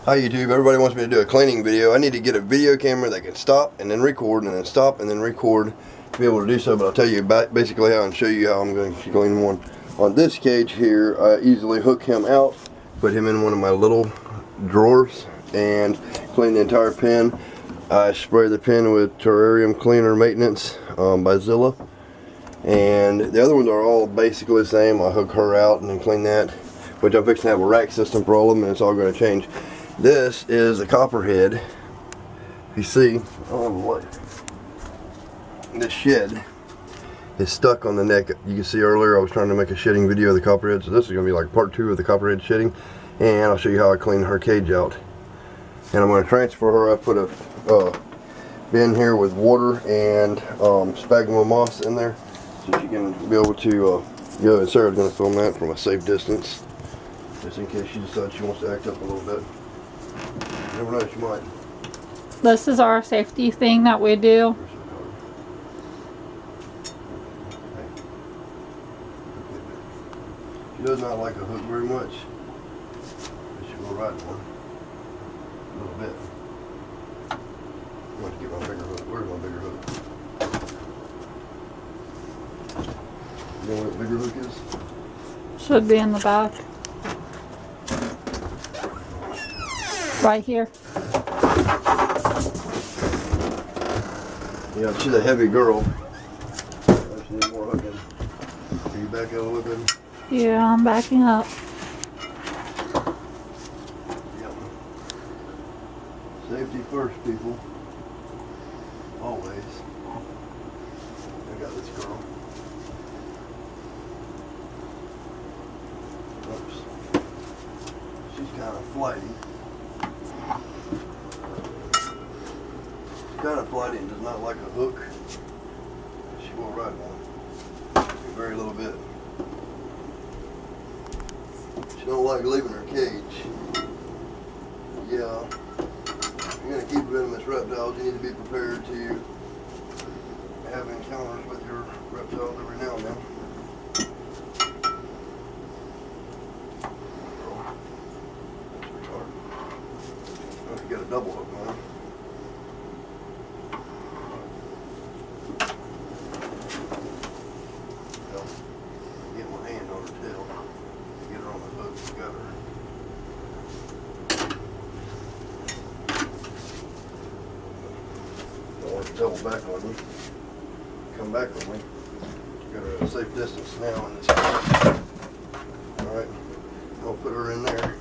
Hi YouTube, everybody wants me to do a cleaning video. I need to get a video camera that can stop and then record and then stop and then record to be able to do so, but I'll tell you basically how and show you how I'm going to clean one. On this cage here, I easily hook him out, put him in one of my little drawers and clean the entire pen. I spray the pen with Terrarium Cleaner Maintenance by Zilla, and the other ones are all basically the same. I hook her out and then clean that, which I'm fixing to have a rack system for all of them, and it's all going to change. This is a copperhead. You see, this shed is stuck on the neck. You can see earlier I was trying to make a shedding video of the copperhead, so this is going to be like part 2 of the copperhead shedding, and I'll show you how I clean her cage out. And I'm going to transfer her. I put a bin here with water and sphagnum moss in there, so she can be able to go. And Sarah's going to film that from a safe distance, just in case she decides she wants to act up a little bit. You never know, she might. This is our safety thing that we do. She does not like a hook very much, but she will ride one a little bit. I'm going to get my bigger hook. Where's my bigger hook? You know where the bigger hook is? Should be in the back. Right here. Yeah, she's a heavy girl. She needs more hooking. Can you back out a little bit? Yeah, I'm backing up. Yep. Safety first, people. Always. I got this girl. Oops. She's kind of flighty. Kind of flighty and does not like a hook. She will ride one. Very little bit. She don't like leaving her cage. Yeah. If you're gonna keep venomous reptiles, you need to be prepared to have encounters with your reptiles every now and then. That's hard. If you got a double hook on. Get my hand on her tail, get her on the hook together. Don't want to double back on me. Come back on me. Got her at a safe distance now in this house. Alright, I'll put her in there.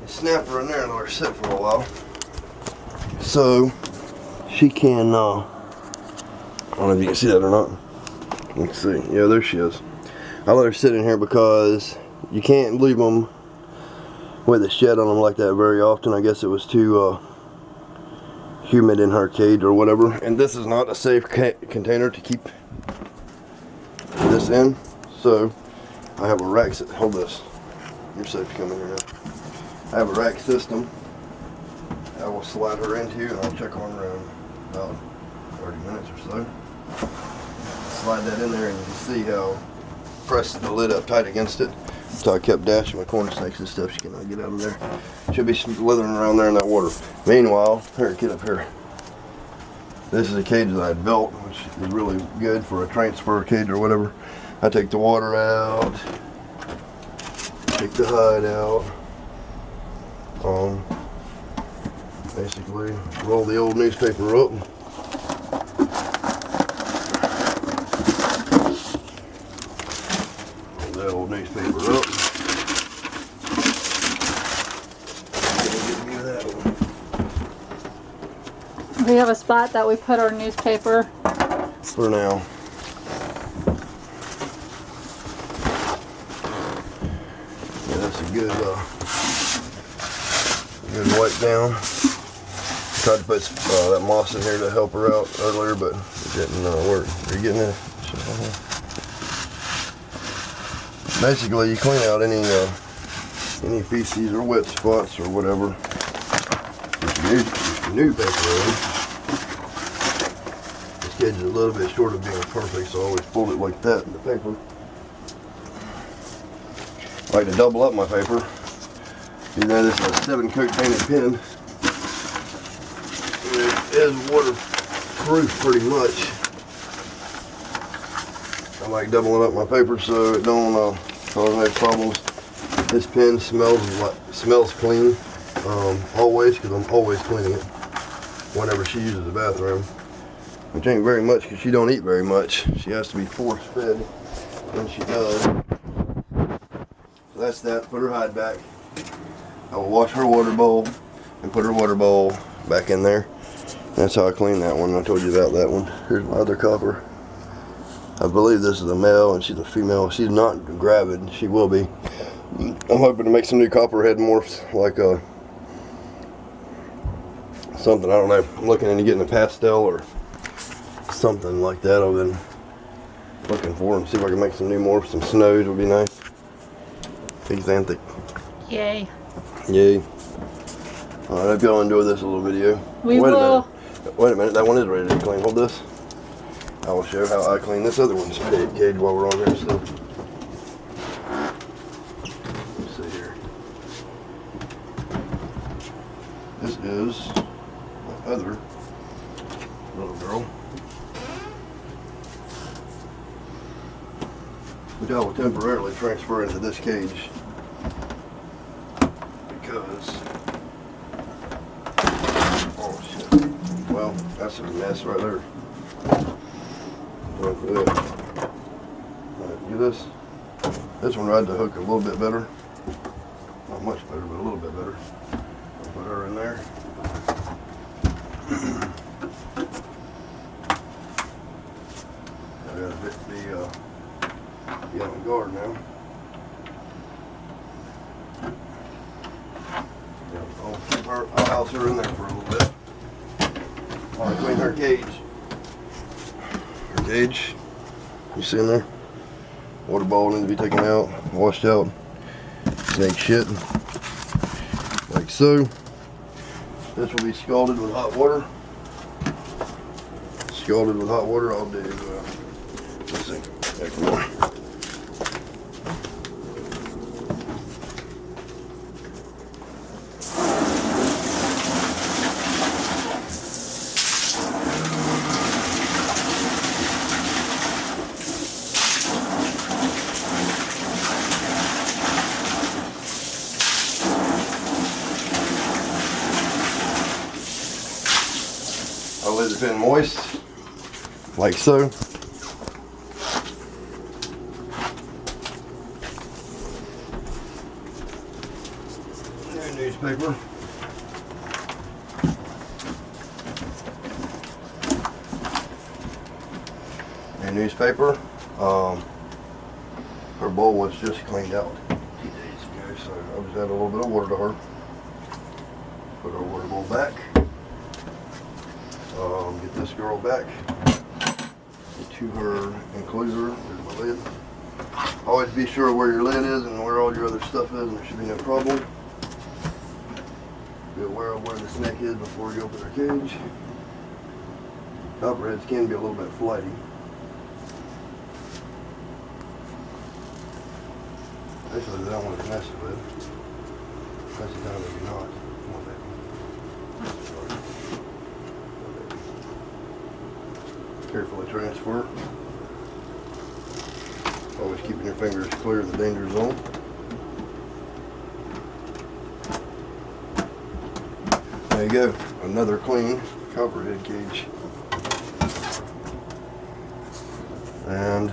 And snap her in there and let her sit for a while. So she can, I don't know if you can see that or not. Let's see. Yeah, there she is. I let her sit in here because you can't leave them with a shed on them like that very often. I guess it was too humid in her cage or whatever. And this is not a safe container to keep this in. So I have a rack. Hold this. You're safe to come in here now. I have a rack system I will slide her into, and I'll check on her in about 30 minutes or so. Slide that in there and you can see how pressed the lid up tight against it. So I kept dashing my corn snakes and stuff. She cannot get out of there. Should be slithering around there in that water. Meanwhile, here, get up here. This is a cage that I built, which is really good for a transfer cage or whatever. I take the water out, take the hide out, basically roll the old newspaper up. That old newspaper up. Give me that one. We have a spot that we put our newspaper. For now. Yeah, that's a good wipe down. Tried to put that moss in here to help her out earlier, but it didn't work. Are you getting it? Basically, you clean out any feces or wet spots or whatever. New paper in. This cage is a little bit short of being perfect, so I always fold it like that in the paper. I like to double up my paper. You know, this is a 7-coat painted pen. It is waterproof pretty much. I like doubling up my paper so it don't cause any problems. This pen smells clean always, because I'm always cleaning it whenever she uses the bathroom. Which ain't very much because she don't eat very much. She has to be force fed when she does. So that's that. Put her hide back. I will wash her water bowl and put her water bowl back in there. That's how I clean that one. I told you about that one. Here's my other copper. I believe this is a male and she's a female. She's not gravid. She will be. I'm hoping to make some new copperhead morphs, like something, I don't know. I'm looking into getting a pastel or something like that. I've been looking for them. See if I can make some new morphs. Some snows would be nice. Xanthic. Yay. Yay. Alright, I hope y'all enjoy this little video. We will. Wait a minute, that one is ready to clean. Hold this. I will show how I clean this other one's cage while we're on here still. Let's see here. This is my other little girl, which I will temporarily transfer into this cage because, oh shit, well, that's a mess right there. Alright, get this. This one rides the hook a little bit better. Not much better, but a little bit better. I'll put her in there. I gotta be on guard now. I'll house her in there for a little bit. I'll clean her cage. Her cage, you see in there? Water bowl needs to be taken out, washed out. Snake shit, like so. This will be scalded with hot water. Scalded with hot water. I'll do. Let's see. Heck more. I'll let the pen moist, like so. New newspaper. New newspaper. Her bowl was just cleaned out 2 days ago, so I'll just add a little bit of water to her. Put her water bowl back. Get this girl back to her enclosure. There's my lid. Always be sure where your lid is and where all your other stuff is, and there should be no problem. Be aware of where the snake is before you open her cage. Copperheads can be a little bit flighty. Especially they don't want to mess with. That's the time that you're not. Carefully transfer. Always keeping your fingers clear of the danger zone. There you go. Another clean copperhead cage. And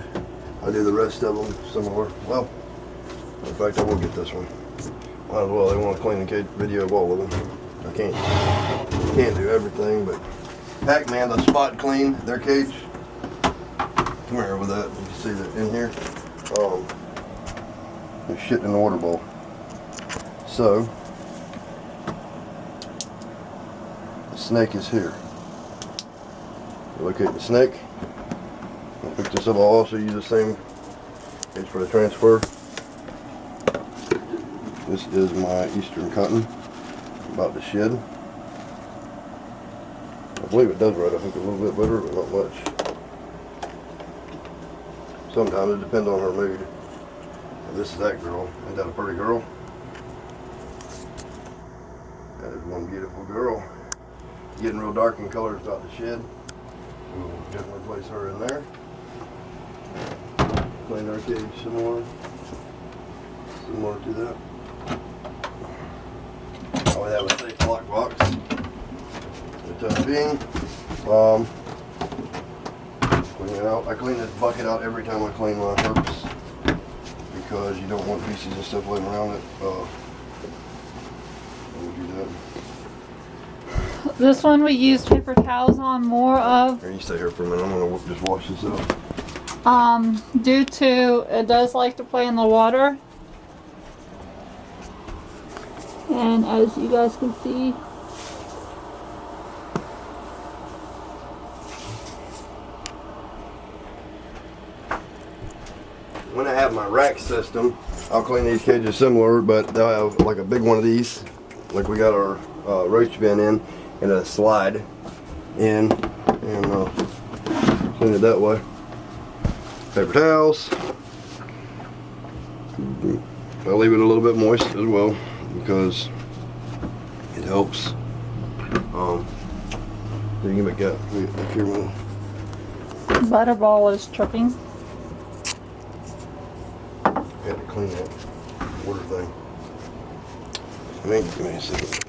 I do the rest of them similar. Well, in fact, I will get this one. Might as well. They want to clean the cage video of all of them. I can't do everything, but Pac-Man, the spot clean their cage. Come here with that. You can see that in here. There's shit in the water bowl. So the snake is here. Locate the snake. I'll pick this up. I'll also use the same cage for the transfer. This is my Eastern cotton. About to shed. I believe it does ride a hook a little bit better, but not much. Sometimes it depends on her mood. And this is that girl. Ain't that a pretty girl? That is one beautiful girl. Getting real dark in color throughout the shed. We'll definitely place her in there. Clean our cage similar to that. All we have a safe lock box. For the time being. Clean it out. I clean this bucket out every time I clean my herps because you don't want pieces and stuff laying around it. We'll do that. This one we use paper towels on more of. Here, you stay here for a minute. I'm gonna just wash this up. Due to it does like to play in the water. And as you guys can see, when I have my rack system, I'll clean these cages similar, but they'll have like a big one of these, like we got our roach bin in, and a slide in, and clean it that way. Paper towels. I'll leave it a little bit moist as well because it helps. Then you make that back here one. Butterball is tripping. Had to clean that water thing. I mean, give me a second.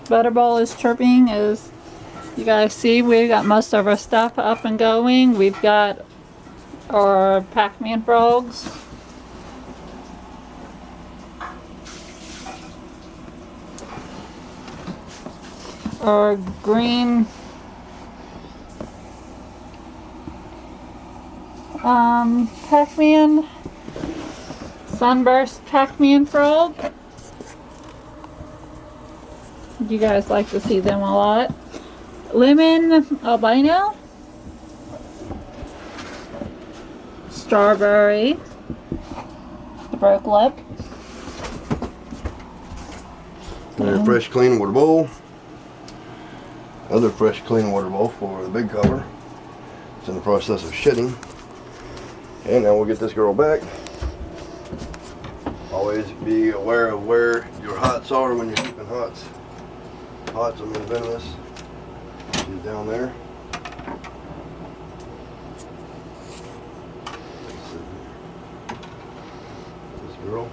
Butterball is chirping. As you guys see, we've got most of our stuff up and going. We've got our Pac-Man frogs. Our green Pac-Man, Sunburst Pac-Man frog. You guys like to see them a lot. Lemon albino, strawberry, the broke lip, And a fresh clean water bowl. Other fresh clean water bowl for the big cover. It's in the process of shedding. And now we'll get this girl back. Always be aware of where your hots are when you're keeping hots. Hots, I mean venomous. She's down there. This girl.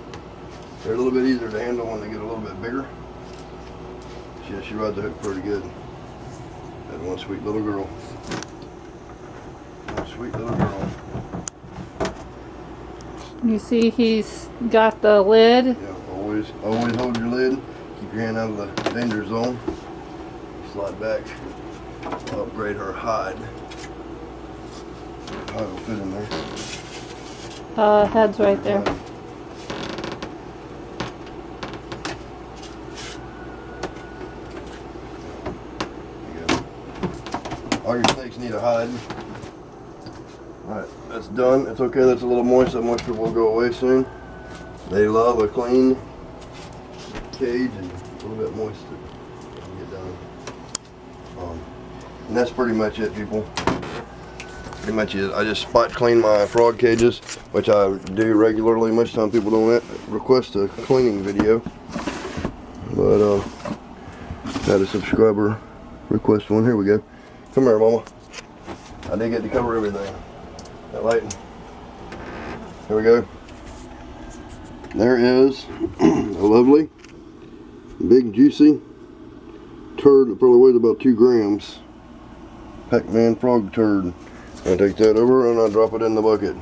They're a little bit easier to handle when they get a little bit bigger. She rides the hook pretty good. That one sweet little girl. One sweet little girl. you see he's got the lid. Yeah, always hold your lid. Keep your hand out of the danger zone. Slide back. Upgrade her hide. Hide will fit in there. Head's right there. All your snakes need a hide. Alright, that's done. It's okay, that's a little moist. That moisture will go away soon. They love a clean cage and a little bit moist to get done. And that's pretty much it, people. Pretty much it. I just spot clean my frog cages, which I do regularly. Most time people don't request a cleaning video. But had a subscriber request one. Here we go. Come here, Mama. I did get to cover everything. That lighting. Here we go. There is a lovely, big, juicy turd that probably weighs about 2 grams. Pac-Man frog turd. I take that over and I drop it in the bucket.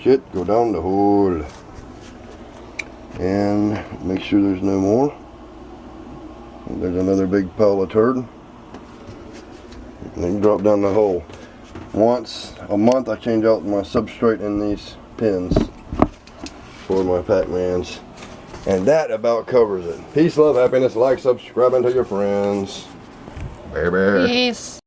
Shit, go down the hole. And make sure there's no more. And there's another big pile of turd. And then drop down the hole. Once a month I change out my substrate in these pins for my Pac-Mans. And that about covers it. Peace, love, happiness, like, subscribing to your friends. Baby. Peace.